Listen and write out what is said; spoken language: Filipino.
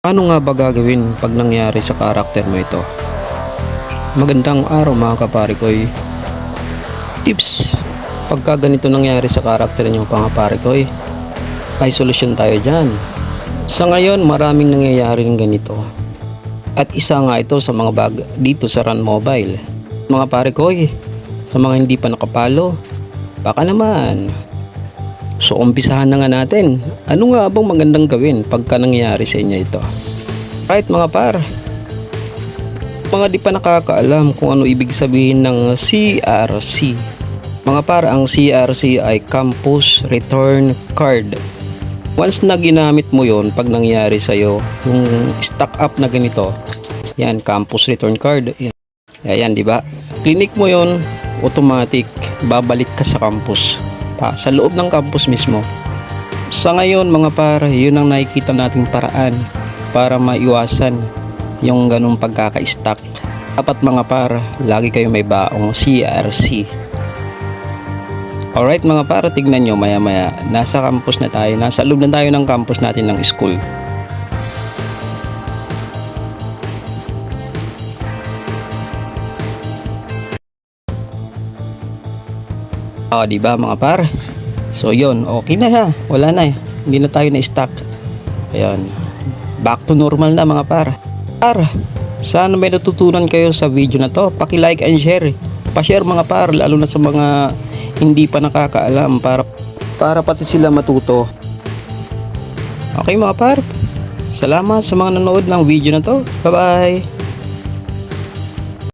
Ano nga ba gagawin pag nangyari sa karakter mo ito? Magandang araw mga kapare koy. Tips, pagka ganito nangyari sa karakter niyo mga kapare koy, may solusyon tayo dyan. Sa ngayon maraming nangyayari ng ganito. At isa nga ito sa mga bug dito sa Run Mobile. Mga pare koy, sa mga hindi pa nakapalo, baka naman. So umpisahan na nga natin. Ano nga bang magandang gawin pagka nangyari sa inyo ito? Right mga par, mga di pa nakakaalam kung ano ibig sabihin ng CRC. Mga par, ang CRC ay Campus Return Card. Once na ginamit mo yon, pag nangyari sa'yo yung stock up na ganito, yan, Campus Return Card, yan, di ba? Clinic mo yon, automatic babalik ka sa campus, sa loob ng campus mismo. Sa ngayon mga par, yun ang nakikita nating paraan para maiwasan yung ganung pagkaka-stack. Dapat mga par, lagi kayo may baong CRC. Alright mga par, tignan nyo maya maya, nasa campus na tayo, nasa loob na tayo ng campus natin ng school. Diba mga par? So yun, okay na ha, wala na, hindi na tayo na-stack. Ayan, back to normal na mga par. Sana may natutunan kayo sa video na to. Paki-like and share. Pa-share mga par, lalo na sa mga hindi pa nakakaalam, para pati sila matuto. Okay mga par, salamat sa mga nanood ng video na to. Bye bye.